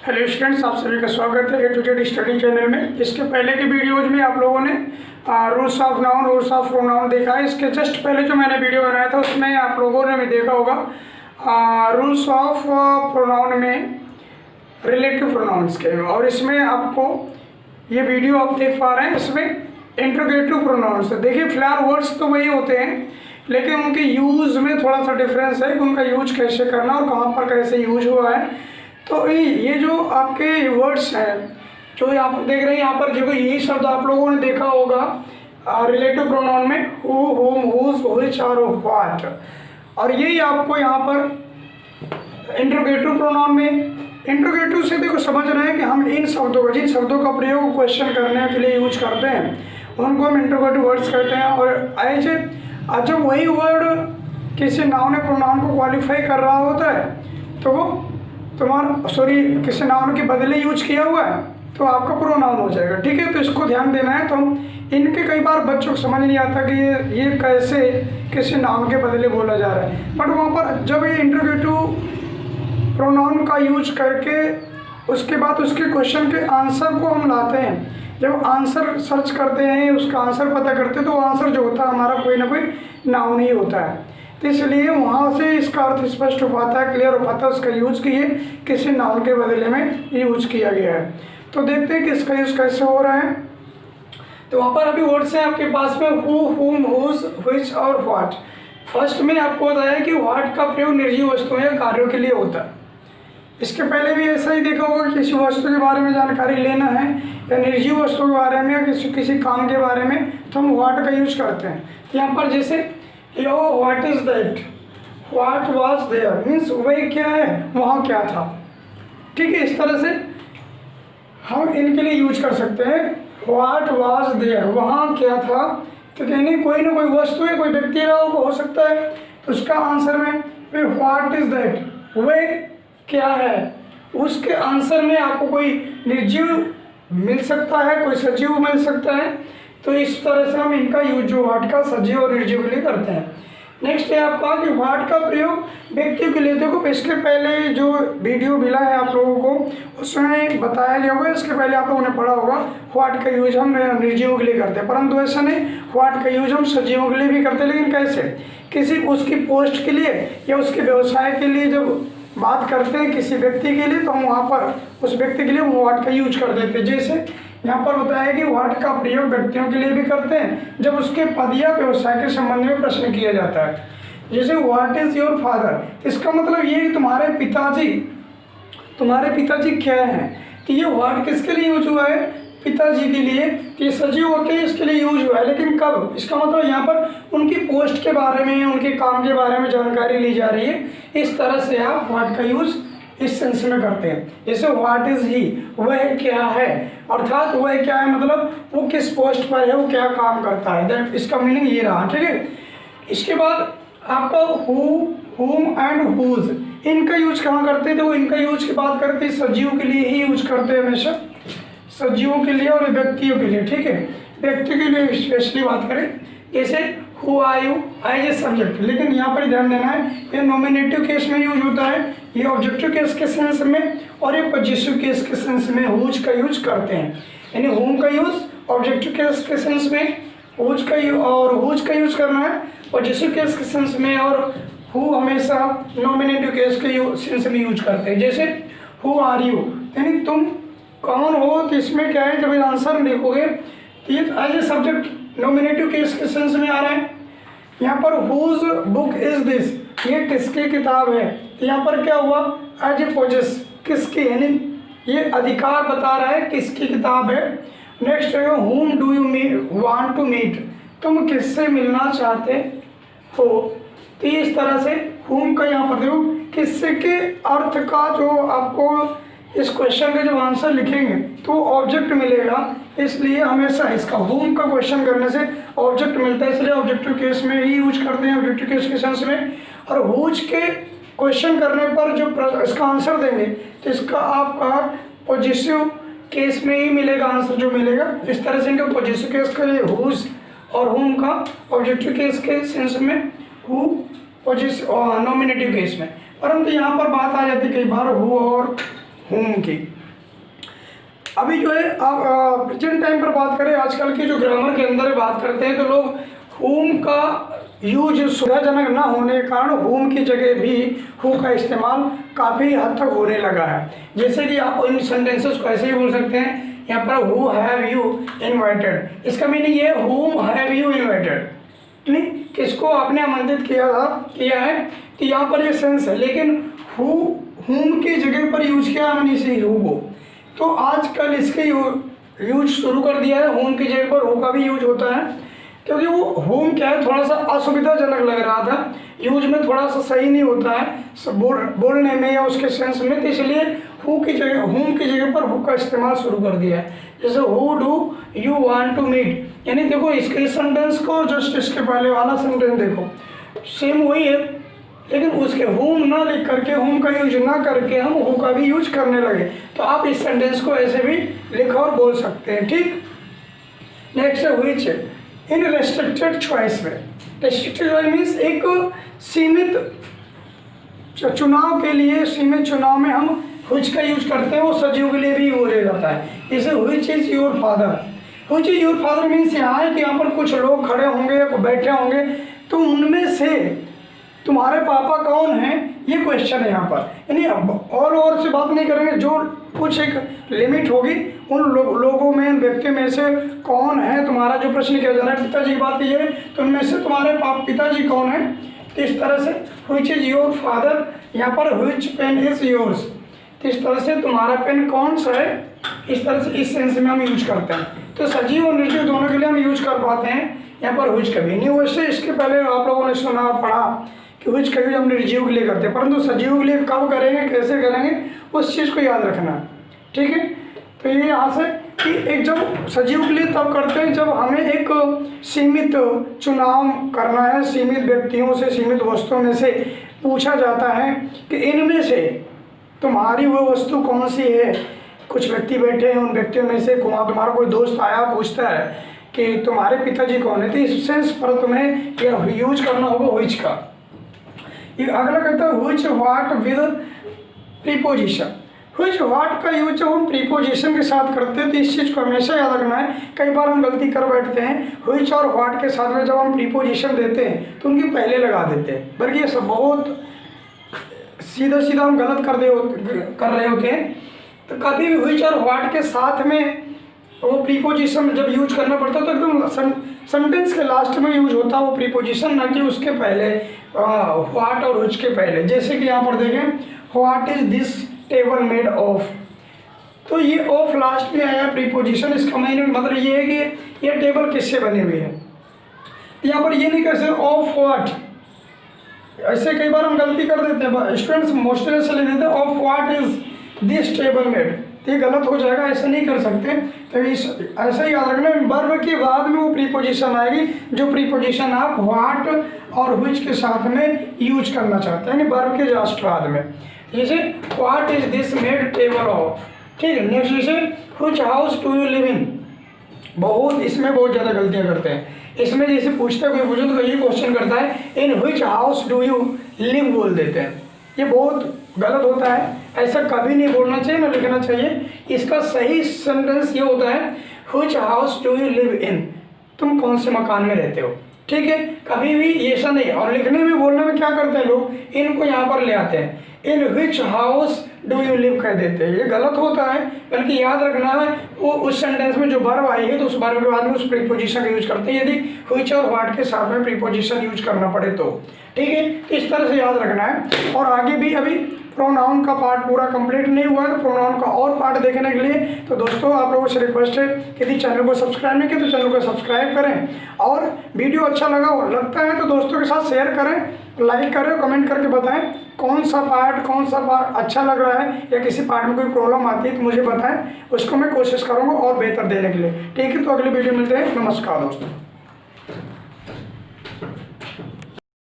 Hello students, आप सभी का स्वागत है ए टू जेड स्टडी चैनल में। इसके पहले के वीडियोज में आप लोगों ने rules of noun, rules of pronoun देखा है। इसके जस्ट पहले जो मैंने वीडियो बनाया था उसमें आप लोगों ने भी देखा होगा रूल्स ऑफ प्रोनाउन में रिलेटिव प्रोनाउंस के, और इसमें आपको ये वीडियो आप देख पा रहे हैं, इसमें इंट्रोगेटिव प्रोनाउंस। देखिए फिलहाल वर्ड्स तो वही होते हैं, लेकिन उनके यूज़ में थोड़ा सा डिफरेंस है कि उनका यूज कैसे करना और कहाँ पर कैसे यूज हुआ है। तो ये जो आपके वर्ड्स हैं जो यहाँ पर देख रहे हैं, यहाँ पर देखो यही शब्द आप लोगों ने देखा होगा रिलेटिव प्रोनाउन में, हु, हुम, हुज, व्हिच और व्हाट। और यही आपको यहाँ पर इंट्रोगेटिव प्रोनाउन में, इंट्रोगेटिव से देखो समझ रहे हैं कि हम इन शब्दों का, जिन शब्दों का प्रयोग क्वेश्चन करने के लिए यूज करते हैं उनको हम इंट्रोगेटिव वर्ड्स कहते हैं। और ऐसे जब वही वर्ड किसी नाउन या प्रोनाउन को क्वालिफाई कर रहा होता है तो वो किसी नाउन के बदले यूज किया हुआ है तो आपका प्रोनाउन हो जाएगा। ठीक है, तो इसको ध्यान देना है। तो इनके कई बार बच्चों को समझ नहीं आता कि ये कैसे किसी नाउन के बदले बोला जा रहा है, बट वहाँ पर जब ये इंट्रोगेटिव प्रोनाउन का यूज करके उसके बाद उसके क्वेश्चन के आंसर को हम लाते हैं, जब आंसर सर्च करते हैं, उसका आंसर पता करते हैं, तो आंसर जो होता है हमारा कोई ना कोई नाउन ही होता है। तो इसलिए वहाँ से इसका अर्थ स्पष्ट हो पाता है, क्लियर हो पाता है उसका यूज कि ये किसी नाउन के बदले में यूज किया गया है। तो देखते हैं कि इसका यूज कैसे हो रहा है। तो वहाँ पर अभी वर्ड्स हैं आपके पास में हु, हुम, हुज, व्हिच और व्हाट। फर्स्ट में आपको बताया कि व्हाट का प्रयोग निर्जीव वस्तुओं या कार्यों के लिए होता है। इसके पहले भी ऐसा ही देखा होगा कि किसी वस्तु के बारे में जानकारी लेना है या निर्जीव वस्तु के बारे में या किसी काम के बारे में, तो हम व्हाट का यूज करते हैं। तो यहाँ पर जैसे यो what is that, what was there means वही क्या है, वहाँ क्या था। ठीक है, इस तरह से हम इनके लिए यूज कर सकते हैं। व्हाट वाज देयर, वहाँ क्या था, तो कहने कोई ना कोई वस्तु है, कोई व्यक्ति रहा हो सकता है, तो उसका आंसर में फिर व्हाट इज दैट, वह क्या है, उसके आंसर में आपको कोई निर्जीव मिल सकता है, कोई सजीव मिल सकता है। तो इस तरह से हम इनका यूज जो व्हाट का सजीव और निर्जीव के लिए करते हैं। नेक्स्ट है आपका कि व्हाट का प्रयोग व्यक्तियों के लिए। देखो इसके पहले जो वीडियो मिला है आप लोगों को उसमें बताया गया होगा, इसके पहले आप लोगों ने पढ़ा होगा व्हाट का यूज हम निर्जीवों के लिए करते हैं, परंतु ऐसा नहीं, व्हाट का यूज हम सजीवों के लिए भी करते हैं। लेकिन कैसे, किसी उसकी पोस्ट के लिए या उसके व्यवसाय के लिए जब बात करते हैं किसी व्यक्ति के लिए, तो हम वहाँ पर उस व्यक्ति के लिए व्हाट का यूज कर देते हैं। जैसे यहाँ पर बताया कि व्हाट का प्रयोग व्यक्तियों के लिए भी करते हैं जब उसके पद या व्यवसाय के संबंध में प्रश्न किया जाता है। जैसे व्हाट इज योर फादर, इसका मतलब ये कि तुम्हारे पिताजी क्या हैं। तो ये व्हाट किसके लिए यूज हुआ है, पिताजी के लिए। तो ये सजीव होते हैं, इसके लिए यूज हुआ है। लेकिन कब, इसका मतलब यहाँ पर उनकी पोस्ट के बारे में, उनके काम के बारे में जानकारी ली जा रही है। इस तरह से आप व्हाट का यूज इस सेंस में करते हैं। जैसे व्हाट इज ही, वह क्या है, अर्थात वह क्या है मतलब वो किस पोस्ट पर है, वो क्या काम करता है, इसका मीनिंग ये रहा। ठीक है, इसके बाद आपका हु, हुम एंड हुज, इनका यूज कहाँ करते हैं, तो वो इनका यूज की बात करते हैं सजीवों के लिए ही यूज करते हैं, हमेशा सजीवों के लिए और व्यक्तियों के लिए। ठीक है, व्यक्ति के लिए स्पेशली बात करें, जैसे who are you, as a subject. लेकिन यहाँ पर ध्यान देना है, ये नॉमिनेटिव केस में यूज होता है, ये ऑब्जेक्टिव केस के सेंस में, और ये पॉजिटिव केस के सेंस में हुज का यूज करते हैं। यानी होम का यूज ऑब्जेक्टिव केस के सेंस में, हुज का यूज करना है पॉजिटिव केस के सेंस में, और हु हमेशा नॉमिनेटिव केस के सेंस में यूज करते हैं। जैसे हु आर यू, यानी तुम कौन हो, तो इसमें क्या है, जब आंसर देखोगे ये as a subject nominative case के सेंस में आ रहा है। यहाँ पर हुज बुक इज दिस, ये किसकी किताब है, तो यहाँ पर क्या हुआ, एज ए पोजेस, किसकी, यानी ये अधिकार बता रहा है किसकी किताब है। नेक्स्ट है whom do you want to meet, तुम किससे मिलना चाहते हो। तो इस तरह से whom का यहाँ पर देखो किससे के अर्थ का जो आपको इस क्वेश्चन का जब आंसर लिखेंगे तो ऑब्जेक्ट मिलेगा, इसलिए हमेशा इसका होम का क्वेश्चन करने से ऑब्जेक्ट मिलता है, इसलिए ऑब्जेक्टिव केस में ही यूज करते हैं, ऑब्जेक्टिव केस के सेंस में। और हुज के क्वेश्चन करने पर जो इसका आंसर देंगे तो इसका आपका पॉजिटिव केस में ही मिलेगा आंसर जो मिलेगा। इस तरह से इनका पॉजिटिव केस के लिए हुज और होम का, ऑब्जेक्टिव केस के सेंस में हु, पॉजिटिव नॉमिनेटिव केस में। परंतु यहाँ पर बात आ जाती है कई बार हु और होम की। अभी जो है आप प्रेजेंट टाइम पर बात करें, आजकल के जो ग्रामर के अंदर बात करते हैं तो लोग whom का यूज सुविधाजनक न होने के कारण whom की जगह भी who का इस्तेमाल काफ़ी हद तक होने लगा है। जैसे कि आप इन सेंटेंसेस को ऐसे ही बोल सकते हैं, यहाँ पर who have you invited, इसका मीनिंग ये है whom have you invited, नहीं किसको आपने आमंत्रित किया है, तो यहाँ पर ये सेंस है। लेकिन whom की जगह पर यूज किया हमने इसे who को, तो आजकल इसके यूज शुरू कर दिया है। whom की जगह पर who का भी यूज होता है, क्योंकि वो whom क्या है थोड़ा सा असुविधाजनक लग रहा था, यूज में थोड़ा सा सही नहीं होता है बोलने में या उसके सेंस में, तो इसलिए whom की जगह पर who का इस्तेमाल शुरू कर दिया है। जैसे who do you want to meet, यानी देखो इसके सेंटेंस को जस्ट इसके पहले वाला सेंटेंस देखो सेम वही है, लेकिन उसके whom ना लिख करके whom का यूज ना करके हम who का भी यूज करने लगे। तो आप इस सेंटेंस को ऐसे भी लिख और बोल सकते हैं, ठीक। नेक्स्ट है which, इन रेस्ट्रिक्टेड चॉइस में, रेस्ट्रिक्टेड चॉइस मीन्स एक सीमित चुनाव के लिए, सीमित चुनाव में हम which का यूज करते हैं, वो सजीव के लिए भी यूज हो जाता है। जैसे which is your father, which is your father means यहाँ है कि यहाँ पर कुछ लोग खड़े होंगे या बैठे होंगे, तो उनमें से तुम्हारे पापा कौन हैं, ये क्वेश्चन है यहाँ पर। यानी ऑल ओवर से बात नहीं करेंगे, जो कुछ एक लिमिट होगी उन लोगों में, व्यक्ति में से कौन है तुम्हारा, जो प्रश्न किया जा रहा है पिताजी की बात की है तो उनमें से तुम्हारे पिताजी कौन है। तो इस तरह से which is your father, यहाँ पर which pen is yours, तो इस तरह से तुम्हारा पेन कौन सा है, इस तरह से इस सेंस में हम यूज करते हैं। तो सजीव और निर्जीव दोनों के लिए हम यूज कर पाते हैं, यहाँ पर which कभी नहीं। वैसे इसके पहले आप लोगों ने सुना पढ़ा कि which का यूज हम निर्जीव के लिए करते हैं, परंतु सजीव के लिए कब करेंगे, कैसे करेंगे, उस चीज़ को याद रखना, ठीक है। तो ये यहाँ से कि एक जब सजीव के लिए तब करते हैं जब हमें एक सीमित चुनाव करना है, सीमित व्यक्तियों से, सीमित वस्तुओं में से पूछा जाता है कि इनमें से तुम्हारी वो वस्तु कौन सी है। कुछ व्यक्ति बैठे हैं, उन व्यक्तियों में से तुम्हारा कोई दोस्त आया पूछता है कि तुम्हारे पिताजी कौन है, तो इस सेंस पर तुम्हें यह यूज करना होगा which का। ये अगला कहता है which what with preposition. which what का यूज जब हम प्रीपोजिशन के साथ करते हैं तो इस चीज़ को हमेशा याद रखना है। कई बार हम गलती कर बैठते हैं, which और what के साथ में जब हम प्रीपोजिशन देते हैं तो उनके पहले लगा देते हैं, बल्कि ये सब बहुत सीधा हम गलत कर रहे होते हैं। तो कभी भी which और what के साथ में वो प्रीपोजिशन जब यूज करना पड़ता है तो एकदम सेंटेंस के लास्ट में यूज होता है वो प्रीपोजिशन, ना कि उसके पहले व्हाट और which के पहले। जैसे कि यहाँ पर देखें what is this table made of, तो ये ऑफ लास्ट में आया प्रीपोजिशन, इसका मतलब ये है कि ये टेबल किससे बनी हुई है। यहाँ पर ये नहीं कह सकते ऑफ व्हाट, ऐसे कई बार हम गलती कर देते हैं, स्टूडेंट्स मोस्टली ऐसे लिख देते हैं of what is this table made, ये गलत हो जाएगा, ऐसा नहीं कर सकते। तो ऐसा ही याद रखना वर्ब के बाद में वो प्रीपोजिशन आएगी, जो प्रीपोजिशन आप व्हाट और which के साथ में यूज करना चाहते हैं, वर्ब के जस्ट बाद में। जैसे what is this made table of, ठीक है। नेक्स्ट जैसे which house do you live in, इसमें बहुत ज़्यादा गलतियाँ करते हैं। इसमें जैसे पूछता है कोई बुजुर्ग तो ये क्वेश्चन करता है इन which house do you live बोल देते हैं, ये बहुत गलत होता है, ऐसा कभी नहीं बोलना चाहिए ना लिखना चाहिए। इसका सही सेंटेंस ये होता है which house do you live in, तुम कौन से मकान में रहते हो, ठीक है। कभी भी ऐसा नहीं। और लिखने में बोलने में क्या करते हैं लोग, इनको यहाँ पर ले आते हैं, इन which house do you live कह देते हैं, ये गलत होता है। बल्कि याद रखना है वो उस सेंटेंस में जो वर्ब आई है तो उस वर्ब के बाद में उस प्रीपोजिशन का यूज करते हैं, यदि which और what के साथ में प्रीपोजिशन यूज करना पड़े तो, ठीक है। इस तरह से याद रखना है। और आगे भी अभी प्रोनाउन का पार्ट पूरा कंप्लीट नहीं हुआ है, तो प्रोनाउन का और पार्ट देखने के लिए तो दोस्तों आप लोगों से रिक्वेस्ट है कि यदि चैनल को सब्सक्राइब नहीं किया तो चैनल को सब्सक्राइब करें, और वीडियो अच्छा लगता है तो दोस्तों के साथ शेयर करें, लाइक करें, कमेंट करके बताएं कौन सा पार्ट अच्छा लग रहा है, या किसी पार्ट में कोई प्रॉब्लम आती है तो मुझे बताएं, उसको मैं कोशिश करूँगा और बेहतर देने के लिए, ठीक है। तो अगली वीडियो मिलते हैं, नमस्कार दोस्तों।